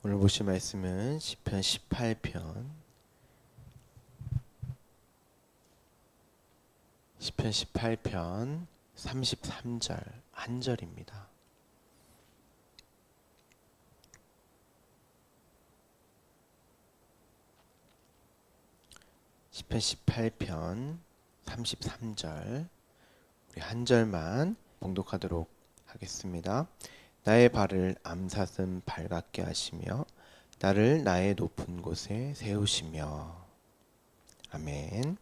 오늘 보실 말씀은 시편 18편 33절 한 절입니다. 시편 18편 33절 우리 한 절만 봉독하도록 하겠습니다. 나의 발을 암사슴 발 같게 하시며 나를 나의 높은 곳에 세우시며. 아멘.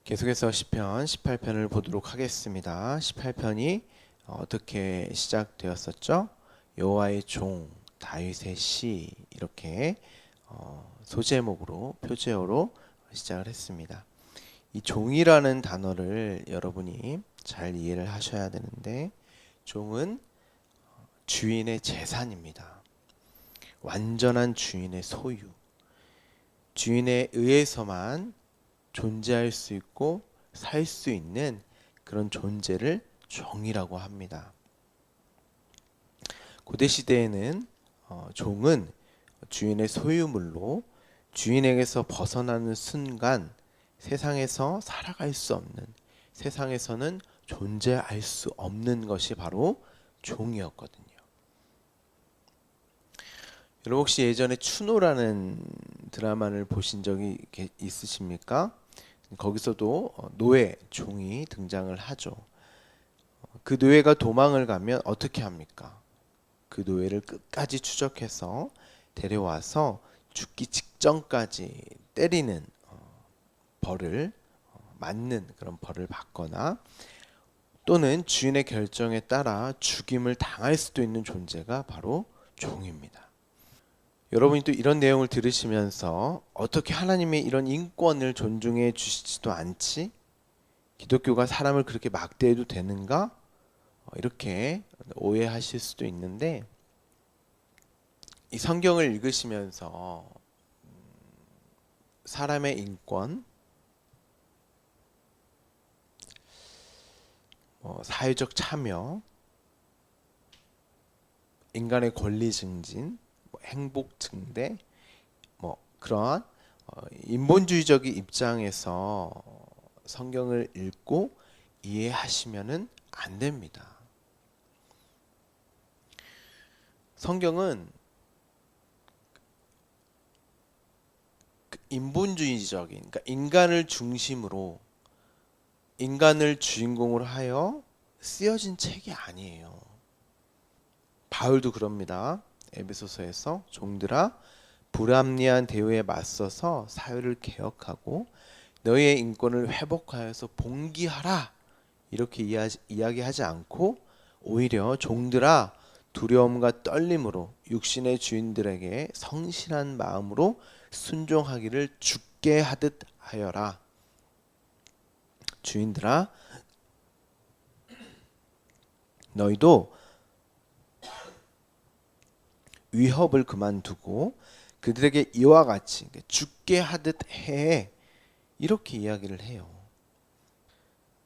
계속해서 시편 18편을 보도록 하겠습니다. 18편이 어떻게 시작되었었죠? 여호와의 종 다윗의 시, 이렇게 소제목으로 표제어로 시작을 했습니다. 이 종이라는 단어를 여러분이 잘 이해를 하셔야 되는데, 종은 주인의 재산입니다. 완전한 주인의 소유, 주인에 의해서만 존재할 수 있고 살 수 있는 그런 존재를 종이라고 합니다. 고대 시대에는 종은 주인의 소유물로 주인에게서 벗어나는 순간 세상에서 살아갈 수 없는, 세상에서는 존재할 수 없는 것이 바로 종이었거든요. 여러분 혹시 예전에 추노라는 드라마를 보신 적이 있으십니까? 거기서도 노예, 종이 등장을 하죠. 그 노예가 도망을 가면 어떻게 합니까? 그 노예를 끝까지 추적해서 데려와서 죽기 직전까지 때리는 벌을 맞는 그런 벌을 받거나, 또는 주인의 결정에 따라 죽임을 당할 수도 있는 존재가 바로 종입니다. 여러분이 또 이런 내용을 들으시면서 어떻게 하나님의 이런 인권을 존중해 주시지도 않지? 기독교가 사람을 그렇게 막대해도 되는가? 이렇게 오해하실 수도 있는데, 이 성경을 읽으시면서 사람의 인권, 사회적 참여, 인간의 권리 증진, 행복 증대, 그러한 인본주의적인 입장에서 성경을 읽고 이해하시면은 안 됩니다. 성경은 인본주의적인, 그러니까 인간을 중심으로, 인간을 주인공으로 하여 쓰여진 책이 아니에요. 바울도 그럽니다. 에베소서에서 종들아 불합리한 대우에 맞서서 사회를 개혁하고 너희의 인권을 회복하여서 봉기하라, 이렇게 이야기하지 않고 오히려 종들아 두려움과 떨림으로 육신의 주인들에게 성실한 마음으로 순종하기를 주께 하듯 하여라. 주인들아 너희도 위협을 그만두고 그들에게 이와 같이 주께 하듯 해, 이렇게 이야기를 해요.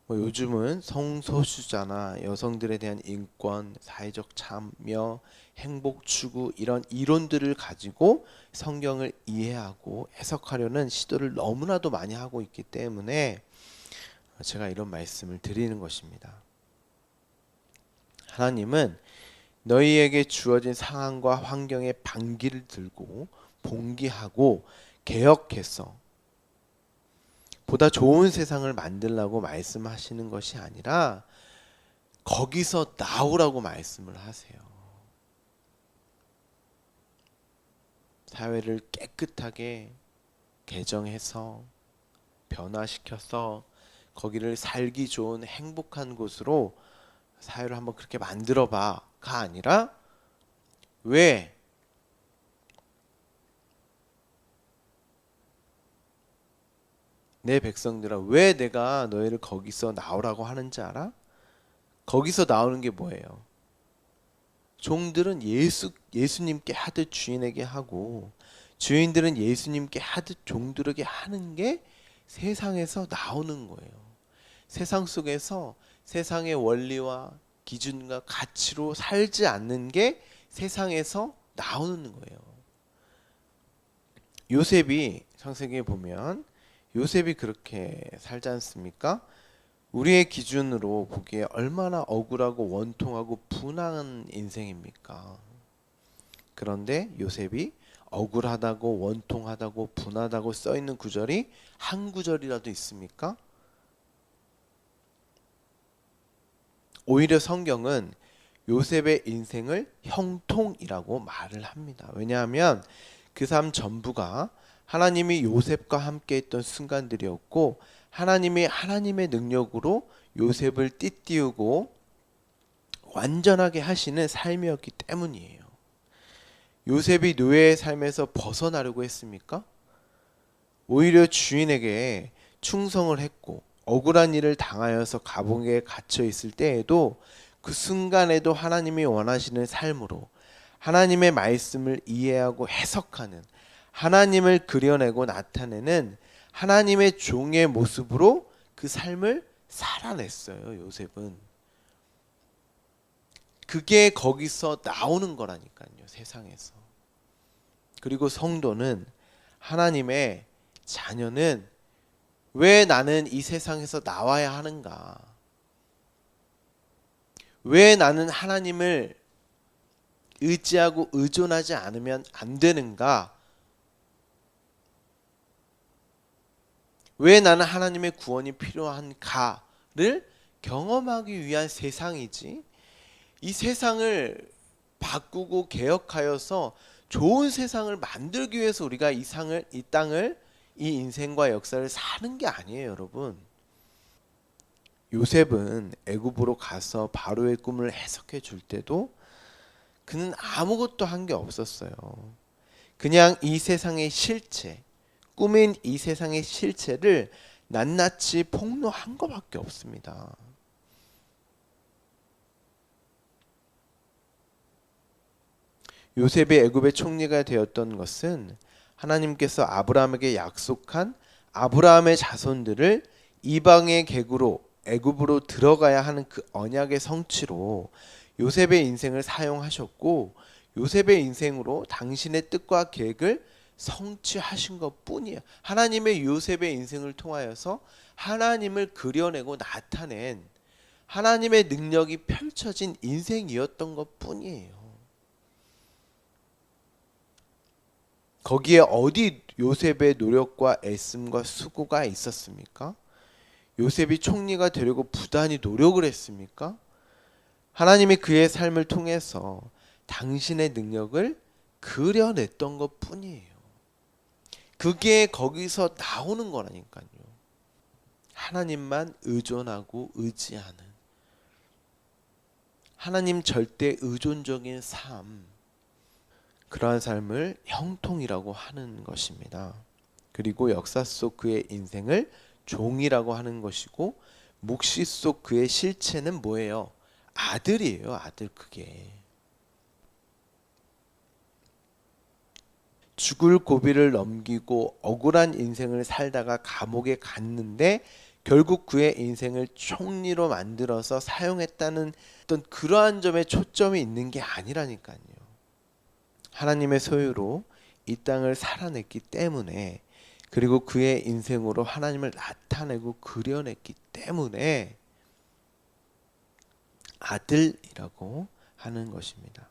요즘은 성소수자나 여성들에 대한 인권, 사회적 참여, 행복 추구, 이런 이론들을 가지고 성경을 이해하고 해석하려는 시도를 너무나도 많이 하고 있기 때문에 제가 이런 말씀을 드리는 것입니다. 하나님은 너희에게 주어진 상황과 환경에 반기를 들고 봉기하고 개혁해서 보다 좋은 세상을 만들라고 말씀하시는 것이 아니라 거기서 나오라고 말씀을 하세요. 사회를 깨끗하게 개정해서 변화시켜서 거기를 살기 좋은 행복한 곳으로 사회를 한번 그렇게 만들어 봐가 아니라, 왜 내 백성들아, 왜 내가 너희를 거기서 나오라고 하는지 알아? 거기서 나오는 게 뭐예요? 종들은 예수님께 하듯 주인에게 하고, 주인들은 예수님께 하듯 종들에게 하는 게 세상에서 나오는 거예요. 세상 속에서 세상의 원리와 기준과 가치로 살지 않는 게 세상에서 나오는 거예요. 요셉이 창세기에 보면 요셉이 그렇게 살지 않습니까? 우리의 기준으로 보기에 얼마나 억울하고 원통하고 분한 인생입니까? 그런데 요셉이 억울하다고 원통하다고 분하다고 써 있는 구절이 한 구절이라도 있습니까? 오히려 성경은 요셉의 인생을 형통이라고 말을 합니다. 왜냐하면 그 삶 전부가 하나님이 요셉과 함께 했던 순간들이었고 하나님이 하나님의 능력으로 요셉을 띠띠우고 완전하게 하시는 삶이었기 때문이에요. 요셉이 노예의 삶에서 벗어나려고 했습니까? 오히려 주인에게 충성을 했고 억울한 일을 당하여서 감옥에 갇혀 있을 때에도 그 순간에도 하나님이 원하시는 삶으로 하나님의 말씀을 이해하고 해석하는 하나님을 그려내고 나타내는 하나님의 종의 모습으로 그 삶을 살아냈어요. 요셉은. 그게 거기서 나오는 거라니까요. 세상에서. 그리고 성도는 하나님의 자녀는 왜 나는 이 세상에서 나와야 하는가? 왜 나는 하나님을 의지하고 의존하지 않으면 안 되는가? 왜 나는 하나님의 구원이 필요한가를 경험하기 위한 세상이지. 이 세상을 바꾸고 개혁하여서 좋은 세상을 만들기 위해서 우리가 이 땅을 이 인생과 역사를 사는 게 아니에요, 여러분. 요셉은 애굽으로 가서 바로의 꿈을 해석해 줄 때도 그는 아무것도 한 게 없었어요. 그냥 이 세상의 실체, 꿈인 이 세상의 실체를 낱낱이 폭로한 것밖에 없습니다. 요셉이 애굽의 총리가 되었던 것은 하나님께서 아브라함에게 약속한 아브라함의 자손들을 이방의 객으로 애굽으로 들어가야 하는 그 언약의 성취로 요셉의 인생을 사용하셨고 요셉의 인생으로 당신의 뜻과 계획을 성취하신 것뿐이에요. 하나님의 요셉의 인생을 통하여서 하나님을 그려내고 나타낸 하나님의 능력이 펼쳐진 인생이었던 것뿐이에요. 거기에 어디 요셉의 노력과 애씀과 수고가 있었습니까? 요셉이 총리가 되려고 부단히 노력을 했습니까? 하나님이 그의 삶을 통해서 당신의 능력을 그려냈던 것 뿐이에요. 그게 거기서 나오는 거라니까요. 하나님만 의존하고 의지하는 하나님 절대 의존적인 삶, 그러한 삶을 형통이라고 하는 것입니다. 그리고 역사 속 그의 인생을 종이라고 하는 것이고 묵시 속 그의 실체는 뭐예요? 아들이에요. 아들. 그게 죽을 고비를 넘기고 억울한 인생을 살다가 감옥에 갔는데 결국 그의 인생을 총리로 만들어서 사용했다는 어떤 그러한 점에 초점이 있는 게 아니라니까요. 하나님의 소유로 이 땅을 살아냈기 때문에 그리고 그의 인생으로 하나님을 나타내고 그려냈기 때문에 아들이라고 하는 것입니다.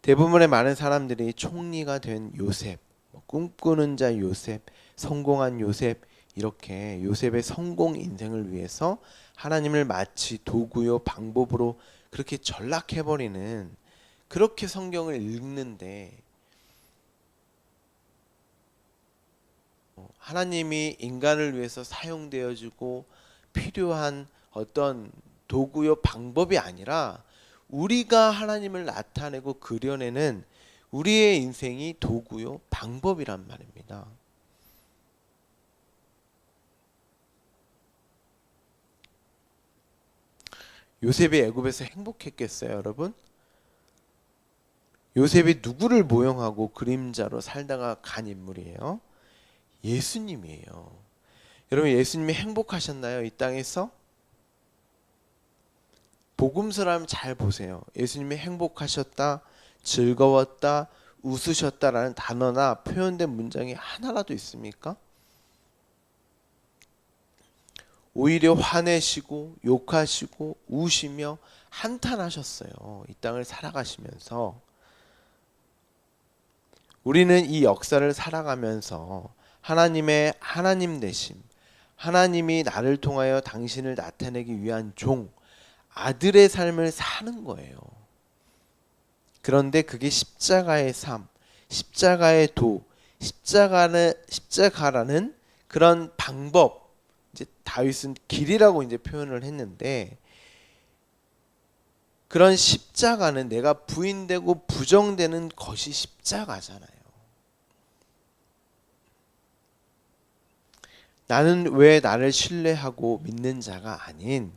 대부분의 많은 사람들이 총리가 된 요셉, 꿈꾸는 자 요셉, 성공한 요셉, 이렇게 요셉의 성공 인생을 위해서 하나님을 마치 도구요 방법으로 그렇게 전락해버리는, 그렇게 성경을 읽는데 하나님이 인간을 위해서 사용되어지고 필요한 어떤 도구요 방법이 아니라 우리가 하나님을 나타내고 그려내는 우리의 인생이 도구요 방법이란 말입니다. 요셉이 애굽에서 행복했겠어요, 여러분? 요셉이 누구를 모형하고 그림자로 살다가 간 인물이에요? 예수님이에요. 여러분, 예수님이 행복하셨나요? 이 땅에서? 복음서를 잘 보세요. 예수님이 행복하셨다, 즐거웠다, 웃으셨다라는 단어나 표현된 문장이 하나라도 있습니까? 오히려 화내시고 욕하시고 우시며 한탄하셨어요. 이 땅을 살아가시면서. 우리는 이 역사를 살아가면서 하나님의 하나님 되심, 하나님이 나를 통하여 당신을 나타내기 위한 종, 아들의 삶을 사는 거예요. 그런데 그게 십자가의 삶, 십자가의 도, 십자가라는 그런 방법, 이제 다윗은 길이라고 이제 표현을 했는데, 그런 십자가는 내가 부인되고 부정되는 것이 십자가잖아요. 나는 왜 나를 신뢰하고 믿는 자가 아닌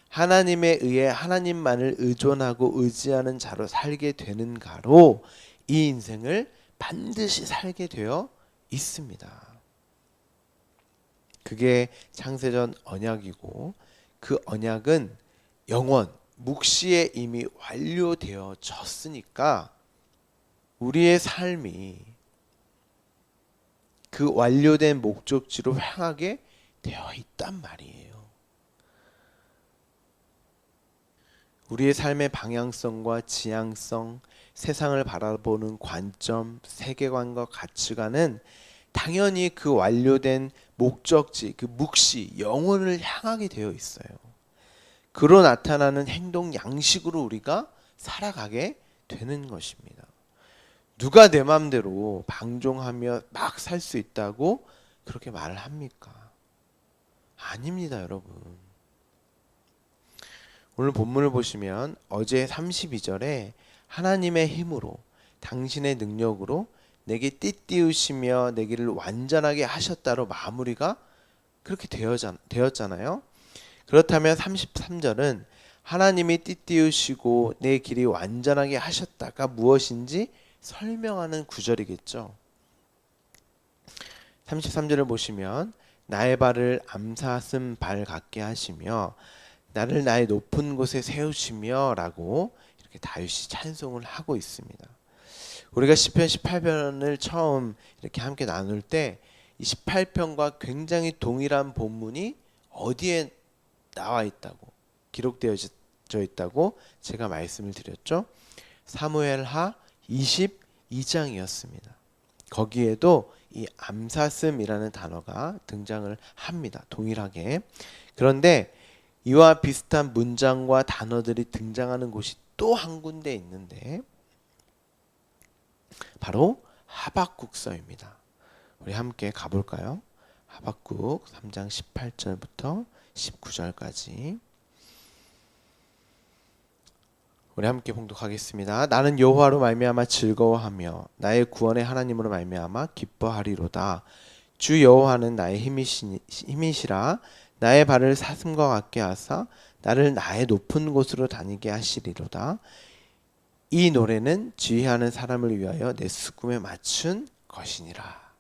하나님에 의해 하나님만을 의존하고 의지하는 자로 살게 되는가로 이 인생을 반드시 살게 되어 있습니다. 그게 창세전 언약이고, 그 언약은 영원 묵시에 이미 완료되어졌으니까 우리의 삶이 그 완료된 목적지로 향하게 되어 있단 말이에요. 우리의 삶의 방향성과 지향성, 세상을 바라보는 관점, 세계관과 가치관은 당연히 그 완료된 목적지, 그 묵시, 영혼을 향하게 되어 있어요. 그로 나타나는 행동 양식으로 우리가 살아가게 되는 것입니다. 누가 내 마음대로 방종하며 막 살 수 있다고 그렇게 말을 합니까? 아닙니다, 여러분. 오늘 본문을 보시면 어제 32절에 하나님의 힘으로 당신의 능력으로 내게 띠띠우시며 내 길을 완전하게 하셨다로 마무리가 그렇게 되었잖아요. 그렇다면 33절은 하나님이 띠띠우시고 내 길이 완전하게 하셨다가 무엇인지 설명하는 구절이겠죠. 33절을 보시면 나의 발을 암사슴 발 같게 하시며 나를 나의 높은 곳에 세우시며 라고 이렇게 다윗이 찬송을 하고 있습니다. 우리가 시편 18편을 처음 이렇게 함께 나눌 때 이 18편과 굉장히 동일한 본문이 어디에 나와 있다고, 기록되어 있다고 제가 말씀을 드렸죠. 사무엘하 22장이었습니다. 거기에도 이 암사슴이라는 단어가 등장을 합니다. 동일하게. 그런데 이와 비슷한 문장과 단어들이 등장하는 곳이 또 한 군데 있는데 바로 하박국서입니다. 우리 함께 가볼까요? 하박국 3장 18절부터 19절까지 우리 함께 봉독하겠습니다. 나는 여호와로 말미암아 즐거워하며 나의 구원의 하나님으로 말미암아 기뻐하리로다. 주 여호와는 나의 힘이시라. 나의 발을 사슴과 같게 하사 나를 나의 높은 곳으로 다니게 하시리로다. 이 노래는 지휘하는 사람을 위하여 내 수금에 맞춘 것이니라.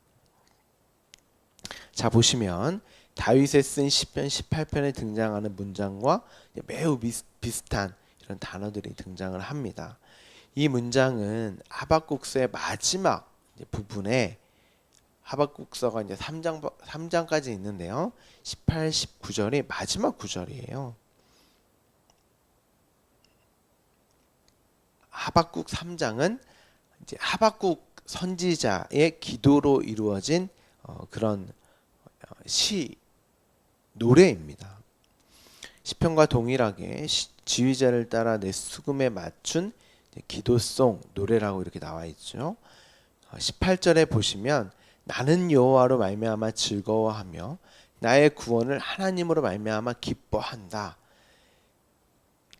자, 보시면 다윗의 쓴 시편 18편에 등장하는 문장과 매우 비슷한 이런 단어들이 등장을 합니다. 이 문장은 하박국서의 마지막 부분에, 하박국서가 이제 3장까지 있는데요. 18, 19절이 마지막 구절이에요. 하박국 3장은 이제 하박국 선지자의 기도로 이루어진 그런 시, 노래입니다. 시편과 동일하게 지휘자를 따라 내 수금에 맞춘 기도송, 노래라고 이렇게 나와 있죠. 18절에 보시면 나는 여호와로 말미암아 즐거워하며 나의 구원을 하나님으로 말미암아 기뻐한다.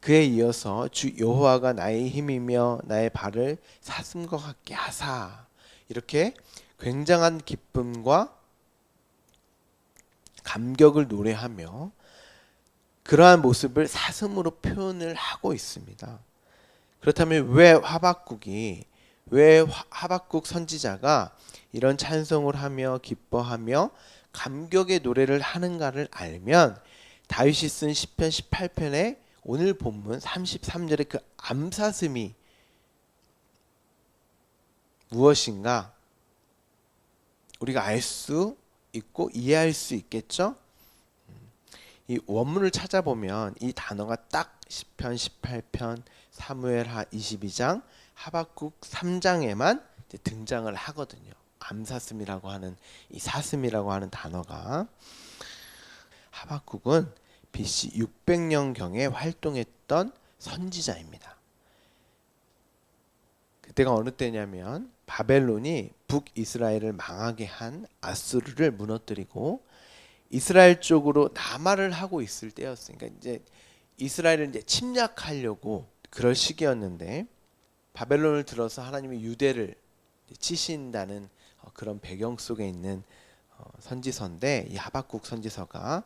그에 이어서 주 여호와가 나의 힘이며 나의 발을 사슴과 같게 하사, 이렇게 굉장한 기쁨과 감격을 노래하며 그러한 모습을 사슴으로 표현을 하고 있습니다. 그렇다면 왜 하박국 선지자가 이런 찬송을 하며 기뻐하며 감격의 노래를 하는가를 알면 다윗이 쓴 시편 18편에 오늘 본문 33절의 그 암사슴이 무엇인가 우리가 알 수 있고 이해할 수 있겠죠? 이 원문을 찾아보면 이 단어가 딱 시편 18편, 사무엘하 22장, 하박국 3장에만 등장을 하거든요. 암사슴이라고 하는 이 사슴이라고 하는 단어가. 하박국은 BC 600년경에 활동했던 선지자입니다. 그때가 어느 때냐면 바벨론이 북이스라엘을 망하게 한 아수르를 무너뜨리고 이스라엘 쪽으로 남하를 하고 있을 때였어요. 그러니까 이제 이스라엘을 이제 침략하려고 그럴 시기였는데 바벨론을 들어서 하나님이 유대를 치신다는 그런 배경 속에 있는 선지서인데 이 하박국 선지서가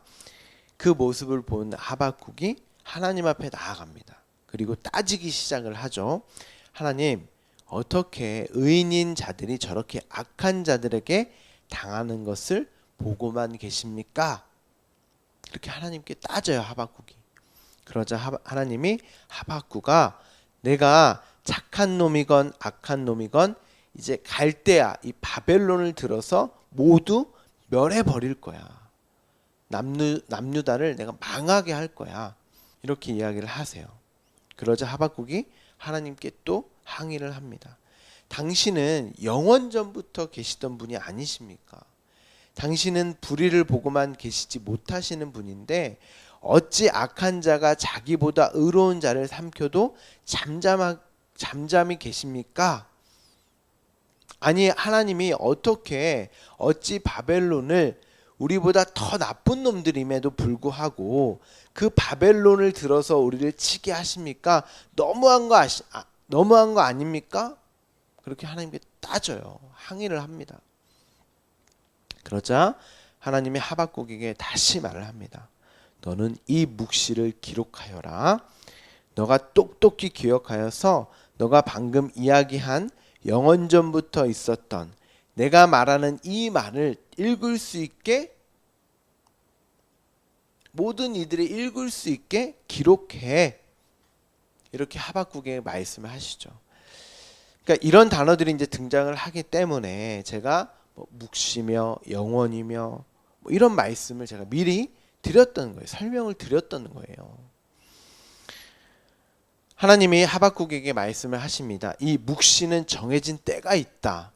그 모습을 본 하박국이 하나님 앞에 나아갑니다. 그리고 따지기 시작을 하죠. 하나님, 어떻게 의인인 자들이 저렇게 악한 자들에게 당하는 것을 보고만 계십니까? 그렇게 하나님께 따져요, 하박국이. 그러자 하나님이 하박국아, 내가 착한 놈이건 악한 놈이건 이제 갈대아 이 바벨론을 들어서 모두 멸해 버릴 거야. 남유다를 내가 망하게 할 거야. 이렇게 이야기를 하세요. 그러자 하박국이 하나님께 또 항의를 합니다. 당신은 영원전부터 계시던 분이 아니십니까? 당신은 불의를 보고만 계시지 못하시는 분인데 어찌 악한 자가 자기보다 의로운 자를 삼켜도 잠잠히 계십니까? 아니 하나님이 어찌 바벨론을 우리보다 더 나쁜 놈들임에도 불구하고 그 바벨론을 들어서 우리를 치게 하십니까? 너무한 거 아닙니까? 그렇게 하나님께 따져요. 항의를 합니다. 그러자 하나님이 하박국에게 다시 말을 합니다. 너는 이 묵시를 기록하여라. 너가 똑똑히 기억하여서 너가 방금 이야기한 영원전부터 있었던 내가 말하는 이 말을 읽을 수 있게 모든 이들이 읽을 수 있게 기록해. 이렇게 하박국에 말씀을 하시죠. 그러니까 이런 단어들이 이제 등장을 하기 때문에 제가 묵시며 영원이며 이런 말씀을 제가 미리 드렸던 거예요. 설명을 드렸던 거예요. 하나님이 하박국에게 말씀을 하십니다. 이 묵시는 정해진 때가 있다.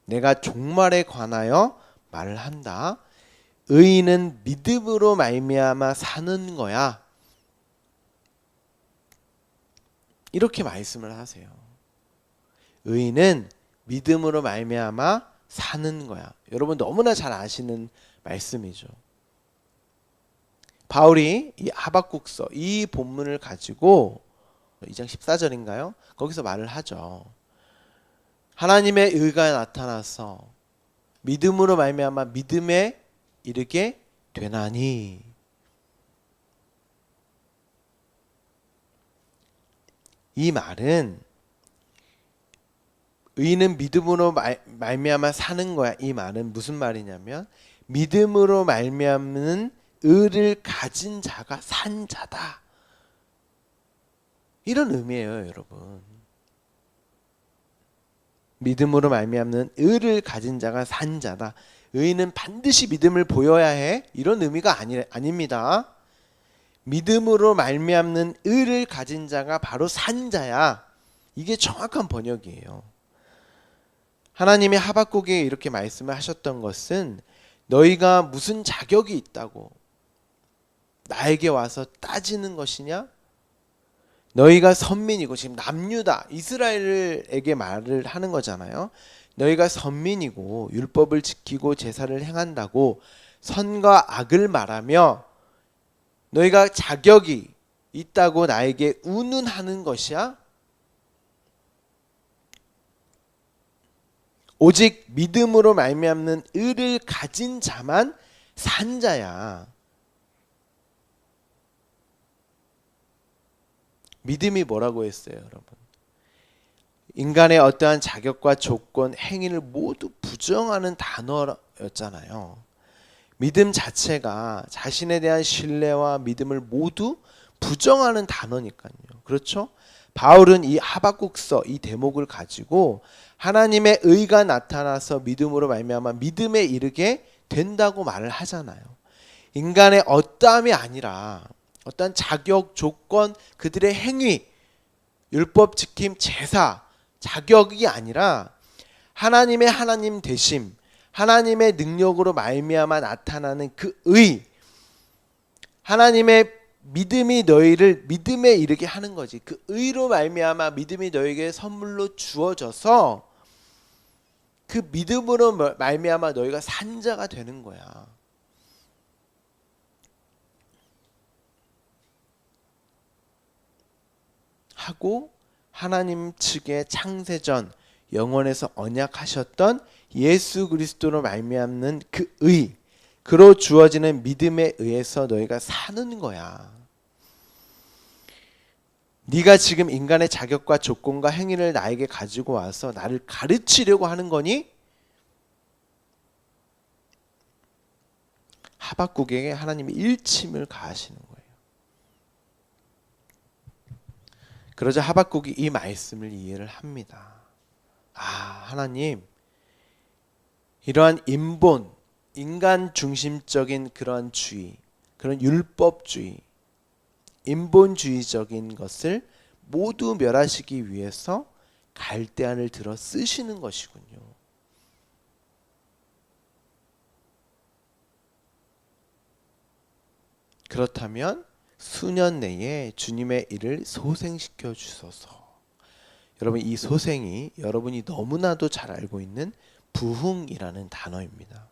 내가 종말에 관하여 말을 한다. 의인은 믿음으로 말미암아 사는 거야. 이렇게 말씀을 하세요. 의인은 믿음으로 말미암아 사는 거야. 여러분 너무나 잘 아시는 말씀이죠. 바울이 이 하박국서 이 본문을 가지고 2장 14절인가요? 거기서 말을 하죠. 하나님의 의가 나타나서 믿음으로 말미암아 믿음에 이르게 되나니. 이 말은 의인은 믿음으로 말미암아 사는 거야. 이 말은 무슨 말이냐면 믿음으로 말미암는 의를 가진 자가 산 자다. 이런 의미예요, 여러분. 믿음으로 말미암는 의를 가진 자가 산 자다. 의인은 반드시 믿음을 보여야 해. 이런 의미가 아닙니다. 믿음으로 말미암는 의를 가진 자가 바로 산 자야. 이게 정확한 번역이에요. 하나님이 하박국에게 이렇게 말씀을 하셨던 것은 너희가 무슨 자격이 있다고 나에게 와서 따지는 것이냐? 너희가 선민이고, 지금 남유다 이스라엘에게 말을 하는 거잖아요. 너희가 선민이고 율법을 지키고 제사를 행한다고 선과 악을 말하며 너희가 자격이 있다고 나에게 운운하는 것이야? 오직 믿음으로 말미암는 의를 가진 자만 산 자야. 믿음이 뭐라고 했어요, 여러분? 인간의 어떠한 자격과 조건, 행위를 모두 부정하는 단어였잖아요. 믿음 자체가 자신에 대한 신뢰와 믿음을 모두 부정하는 단어니까요. 그렇죠? 바울은 이 하박국서 이 대목을 가지고 하나님의 의가 나타나서 믿음으로 말미암아 믿음에 이르게 된다고 말을 하잖아요. 인간의 어떠함이 아니라 어떤 자격, 조건, 그들의 행위, 율법 지킴, 제사, 자격이 아니라 하나님의 하나님 되심, 하나님의 능력으로 말미암아 나타나는 그 의, 하나님의 믿음이 너희를 믿음에 이르게 하는 거지. 그 의로 말미암아 믿음이 너에게 선물로 주어져서 그 믿음으로 말미암아 너희가 산 자가 되는 거야. 하고 하나님 측의 창세전 영원에서 언약하셨던 예수 그리스도로 말미암는 그 의, 그로 주어지는 믿음에 의해서 너희가 사는 거야. 네가 지금 인간의 자격과 조건과 행위를 나에게 가지고 와서 나를 가르치려고 하는 거니? 하박국에게 하나님이 일침을 가하시는 거예요. 그러자 하박국이 이 말씀을 이해를 합니다. 아, 하나님, 이러한 인본, 인간 중심적인 그런 주의, 그런 율법주의, 인본주의적인 것을 모두 멸하시기 위해서 갈대안을 들어 쓰시는 것이군요. 그렇다면 수년 내에 주님의 일을 소생시켜 주소서. 여러분, 이 소생이 여러분이 너무나도 잘 알고 있는 부흥이라는 단어입니다.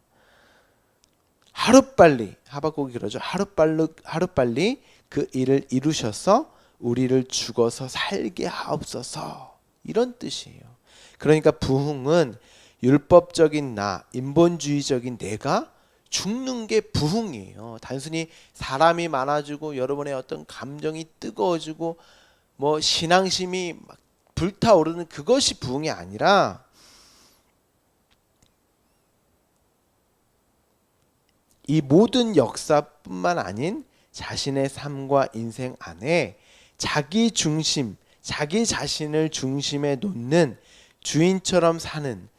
하루빨리, 하박국이 그러죠. 하루빨리 그 일을 이루셔서 우리를 죽어서 살게 하옵소서. 이런 뜻이에요. 그러니까 부흥은 율법적인 나, 인본주의적인 내가 죽는 게 부흥이에요. 단순히 사람이 많아지고 여러분의 어떤 감정이 뜨거워지고 뭐 신앙심이 막 불타오르는 그것이 부흥이 아니라 이 모든 역사뿐만 아닌 자신의 삶과 인생 안에 자기 중심, 자기 자신을 중심에 놓는 주인처럼 사는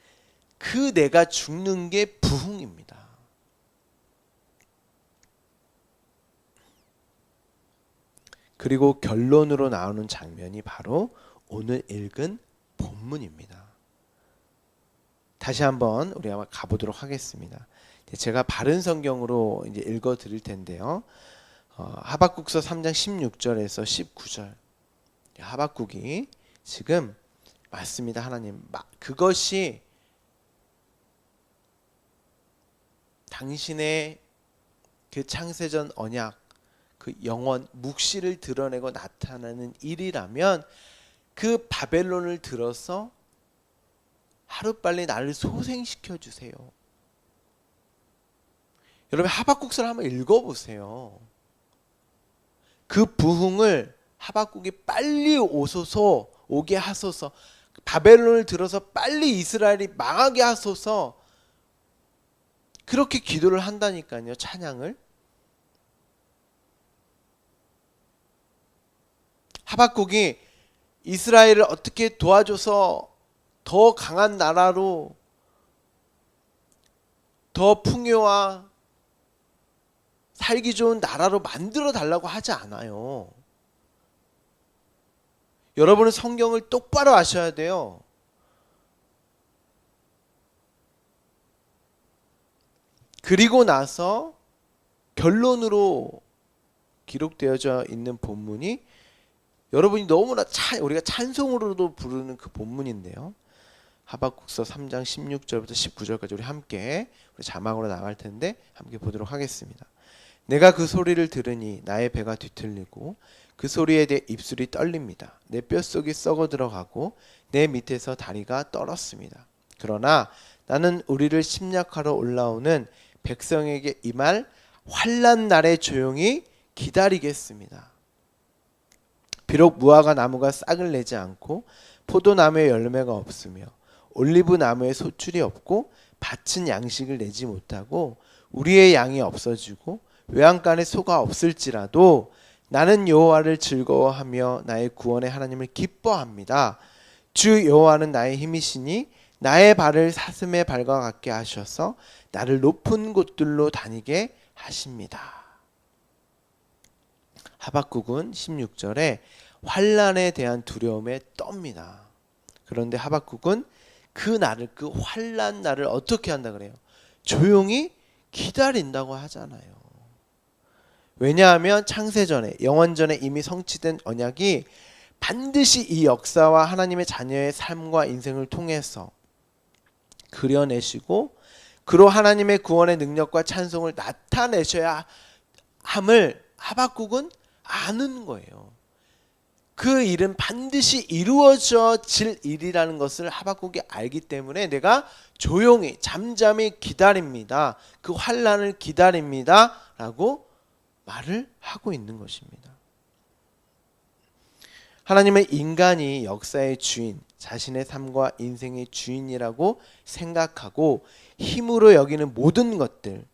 그 내가 죽는 게 부흥입니다. 그리고 결론으로 나오는 장면이 바로 오늘 읽은 본문입니다. 다시 한번 우리 아마 가보도록 하겠습니다. 제가 바른 성경으로 이제 읽어 드릴 텐데요. 하박국서 3장 16절에서 19절. 하박국이 지금 맞습니다. 하나님, 그것이 당신의 그 창세전 언약, 그 영원 묵시를 드러내고 나타나는 일이라면 그 바벨론을 들어서 하루빨리 나를 소생시켜 주세요. 여러분, 하박국서를 한번 읽어보세요. 그 부흥을 하박국이 빨리 오게 하소서, 바벨론을 들어서 빨리 이스라엘이 망하게 하소서, 그렇게 기도를 한다니까요. 찬양을. 하박국이 이스라엘을 어떻게 도와줘서 더 강한 나라로, 더 풍요와 살기 좋은 나라로 만들어 달라고 하지 않아요. 여러분은 성경을 똑바로 아셔야 돼요. 그리고 나서 결론으로 기록되어져 있는 본문이 여러분이 너무나 우리가 찬송으로도 부르는 그 본문인데요. 하박국서 3장 16절부터 19절까지 우리 함께 우리 자막으로 나갈 텐데 함께 보도록 하겠습니다. 내가 그 소리를 들으니 나의 배가 뒤틀리고 그 소리에 내 입술이 떨립니다. 내 뼛속이 썩어 들어가고 내 밑에서 다리가 떨었습니다. 그러나 나는 우리를 심략하러 올라오는 백성에게 임할 환난 날에 조용히 기다리겠습니다. 비록 무화과 나무가 싹을 내지 않고 포도나무에 열매가 없으며 올리브 나무에 소출이 없고 밭은 양식을 내지 못하고 우리의 양이 없어지고 외양간에 소가 없을지라도 나는 여호와를 즐거워하며 나의 구원의 하나님을 기뻐합니다. 주 여호와는 나의 힘이시니 나의 발을 사슴의 발과 같게 하셔서 나를 높은 곳들로 다니게 하십니다. 하박국은 16절에 환난에 대한 두려움에 떱니다. 그런데 하박국은 그 날을, 그 환난 날을 어떻게 한다 그래요? 조용히 기다린다고 하잖아요. 왜냐하면 창세전에, 영원전에 이미 성취된 언약이 반드시 이 역사와 하나님의 자녀의 삶과 인생을 통해서 그려내시고 그로 하나님의 구원의 능력과 찬송을 나타내셔야 함을 하박국은 아는 거예요. 그 일은 반드시 이루어질 일이라는 것을 하박국이 알기 때문에 내가 조용히 잠잠히 기다립니다. 그 환난을 기다립니다. 라고 말을 하고 있는 것입니다. 하나님은 인간이 역사의 주인, 자신의 삶과 인생의 주인이라고 생각하고 힘으로 여기는 모든 것들,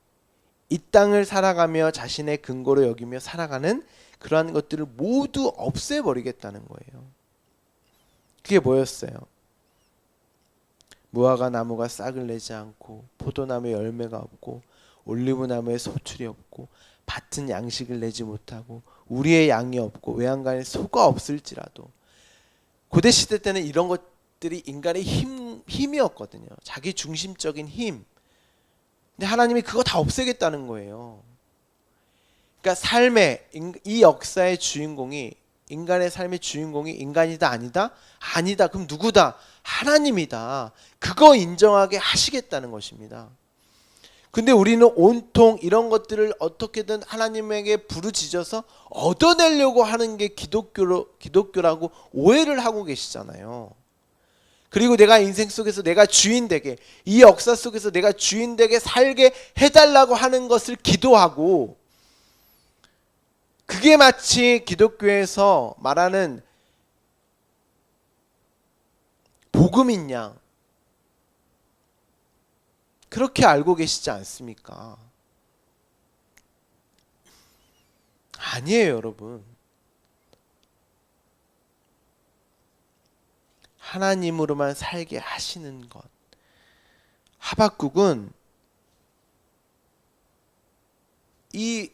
이 땅을 살아가며 자신의 근거로 여기며 살아가는 그러한 것들을 모두 없애버리겠다는 거예요. 그게 뭐였어요? 무화과 나무가 싹을 내지 않고 포도나무에 열매가 없고 올리브나무에 소출이 없고 밭은 양식을 내지 못하고 우리의 양이 없고 외양간에 소가 없을지라도, 고대 시대 때는 이런 것들이 인간의 힘이었거든요. 자기 중심적인 힘. 근데 하나님이 그거 다 없애겠다는 거예요. 그러니까 삶의, 이 역사의 주인공이, 인간의 삶의 주인공이 인간이다 아니다? 아니다. 그럼 누구다? 하나님이다. 그거 인정하게 하시겠다는 것입니다. 근데 우리는 온통 이런 것들을 어떻게든 하나님에게 부르짖어서 얻어내려고 하는 게 기독교라고 오해를 하고 계시잖아요. 그리고 내가 인생 속에서 내가 주인 되게, 이 역사 속에서 내가 주인 되게 살게 해달라고 하는 것을 기도하고, 그게 마치 기독교에서 말하는 복음인 양 그렇게 알고 계시지 않습니까? 아니에요, 여러분. 하나님으로만 살게 하시는 것. 하박국은 이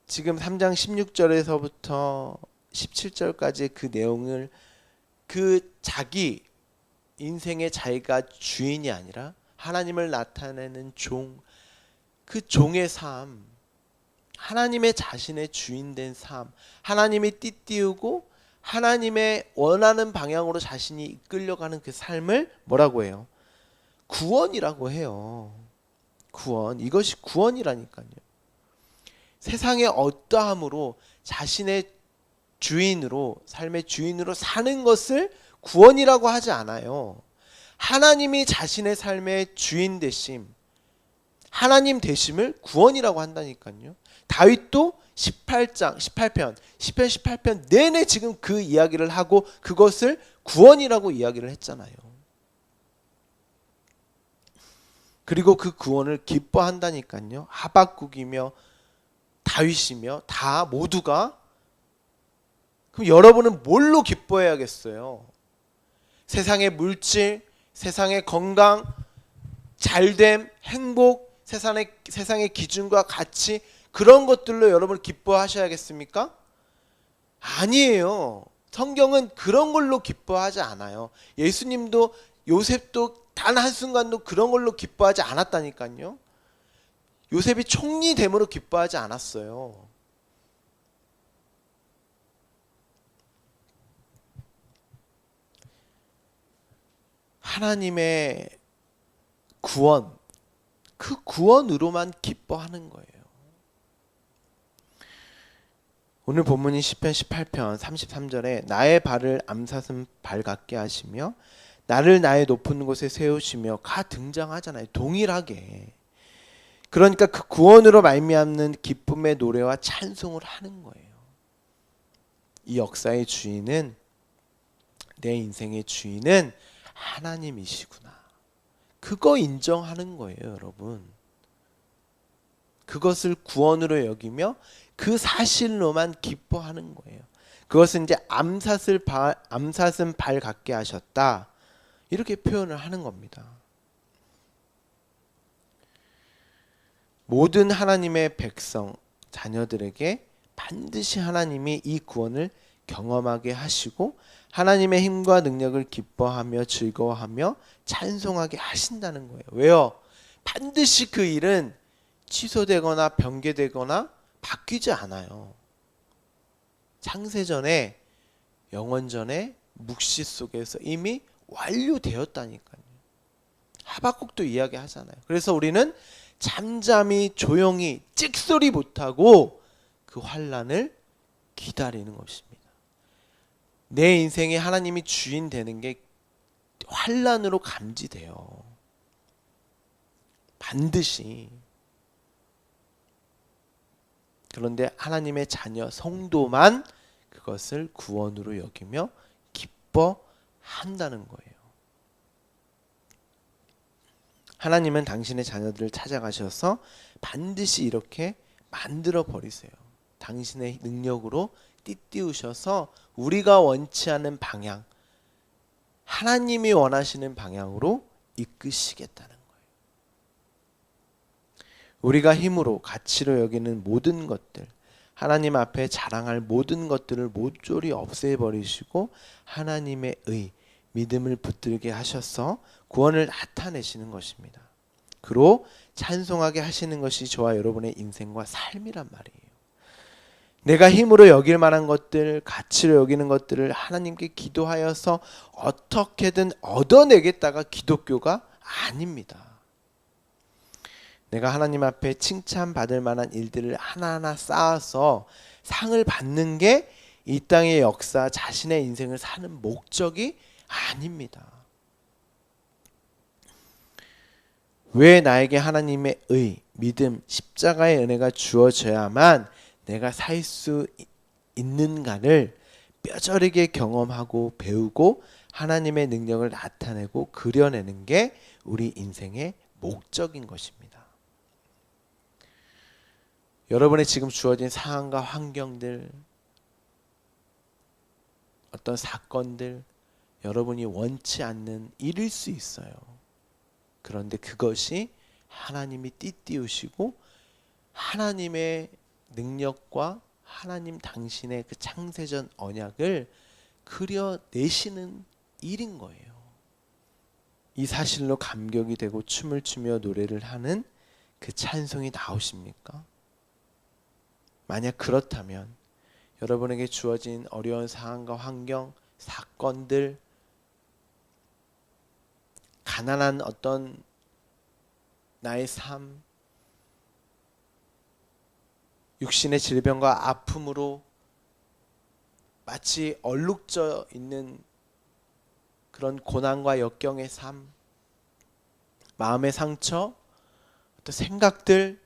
지금 3장 16절에서부터 17절까지 그 내용을, 그 자기 인생의 자기가 주인이 아니라 하나님을 나타내는 종, 그 종의 삶, 하나님의 자신의 주인된 삶, 하나님이 띠띠우고 하나님의 원하는 방향으로 자신이 이끌려가는 그 삶을 뭐라고 해요? 구원이라고 해요. 구원. 이것이 구원이라니까요. 세상의 어떠함으로 자신의 주인으로, 삶의 주인으로 사는 것을 구원이라고 하지 않아요. 하나님이 자신의 삶의 주인 되심, 하나님 되심을 구원이라고 한다니까요. 다윗도 18편 18편 내내 지금 그 이야기를 하고 그것을 구원이라고 이야기를 했잖아요. 그리고 그 구원을 기뻐한다니까요. 하박국이며 다윗이며 다 모두가. 그럼 여러분은 뭘로 기뻐해야겠어요? 세상의 물질, 세상의 건강, 잘됨, 행복, 세상의 기준과 가치, 그런 것들로 여러분 기뻐하셔야겠습니까? 아니에요. 성경은 그런 걸로 기뻐하지 않아요. 예수님도, 요셉도 단 한순간도 그런 걸로 기뻐하지 않았다니까요. 요셉이 총리됨으로 기뻐하지 않았어요. 하나님의 구원, 그 구원으로만 기뻐하는 거예요. 오늘 본문인 시편 18편 33절에 나의 발을 암사슴 발 같게 하시며 나를 나의 높은 곳에 세우시며 가 등장하잖아요. 동일하게. 그러니까 그 구원으로 말미암는 기쁨의 노래와 찬송을 하는 거예요. 이 역사의 주인은, 내 인생의 주인은 하나님이시구나. 그거 인정하는 거예요, 여러분. 그것을 구원으로 여기며 그 사실로만 기뻐하는 거예요. 그것은 이제 암삿은 발 같게 하셨다. 이렇게 표현을 하는 겁니다. 모든 하나님의 백성, 자녀들에게 반드시 하나님이 이 구원을 경험하게 하시고 하나님의 힘과 능력을 기뻐하며 즐거워하며 찬송하게 하신다는 거예요. 왜요? 반드시 그 일은 취소되거나 변개되거나 바뀌지 않아요. 창세전에 영원전에 묵시 속에서 이미 완료되었다니까요. 하박국도 이야기하잖아요. 그래서 우리는 잠잠히 조용히 찍소리 못하고 그 환난을 기다리는 것입니다. 내 인생에 하나님이 주인 되는 게 환난으로 감지돼요. 반드시. 그런데 하나님의 자녀 성도만 그것을 구원으로 여기며 기뻐한다는 거예요. 하나님은 당신의 자녀들을 찾아가셔서 반드시 이렇게 만들어 버리세요. 당신의 능력으로 띠띠우셔서 우리가 원치 않는 방향, 하나님이 원하시는 방향으로 이끄시겠다는 거예요. 우리가 힘으로 가치로 여기는 모든 것들, 하나님 앞에 자랑할 모든 것들을 모조리 없애버리시고 하나님의 믿음을 붙들게 하셔서 구원을 나타내시는 것입니다. 그로 찬송하게 하시는 것이 저와 여러분의 인생과 삶이란 말이에요. 내가 힘으로 여길 만한 것들, 가치로 여기는 것들을 하나님께 기도하여서 어떻게든 얻어내겠다가 기독교가 아닙니다. 내가 하나님 앞에 칭찬받을 만한 일들을 하나하나 쌓아서 상을 받는 게 이 땅의 역사, 자신의 인생을 사는 목적이 아닙니다. 왜 나에게 하나님의 믿음, 십자가의 은혜가 주어져야만 내가 살 수 있는가를 뼈저리게 경험하고 배우고 하나님의 능력을 나타내고 그려내는 게 우리 인생의 목적인 것입니다. 여러분의 지금 주어진 상황과 환경들, 어떤 사건들, 여러분이 원치 않는 일일 수 있어요. 그런데 그것이 하나님이 띠띠우시고 하나님의 능력과 하나님 당신의 그 창세전 언약을 그려내시는 일인 거예요. 이 사실로 감격이 되고 춤을 추며 노래를 하는 그 찬송이 나오십니까? 만약 그렇다면 여러분에게 주어진 어려운 상황과 환경, 사건들, 가난한 어떤 나의 삶, 육신의 질병과 아픔으로 마치 얼룩져 있는 그런 고난과 역경의 삶, 마음의 상처, 어떤 생각들,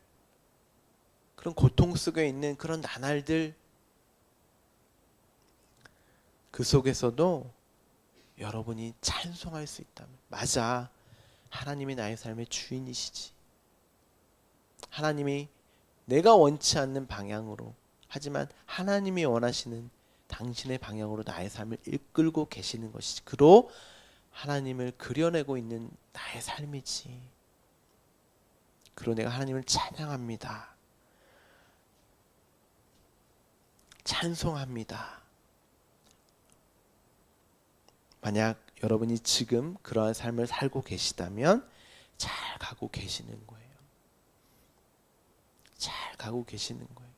그런 고통 속에 있는 그런 나날들, 그 속에서도 여러분이 찬송할 수 있다면, 맞아, 하나님이 나의 삶의 주인이시지. 하나님이 내가 원치 않는 방향으로, 하지만 하나님이 원하시는 당신의 방향으로 나의 삶을 이끌고 계시는 것이지. 그로 하나님을 그려내고 있는 나의 삶이지. 그로 내가 하나님을 찬양합니다. 찬송합니다. 만약 여러분이 지금 그러한 삶을 살고 계시다면 잘 가고 계시는 거예요. 잘 가고 계시는 거예요.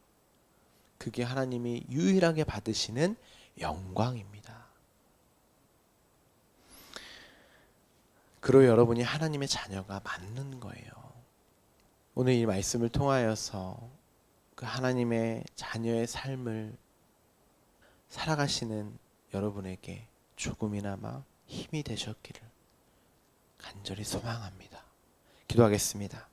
그게 하나님이 유일하게 받으시는 영광입니다. 그로 여러분이 하나님의 자녀가 맞는 거예요. 오늘 이 말씀을 통하여서 그 하나님의 자녀의 삶을 살아가시는 여러분에게 조금이나마 힘이 되셨기를 간절히 소망합니다. 기도하겠습니다.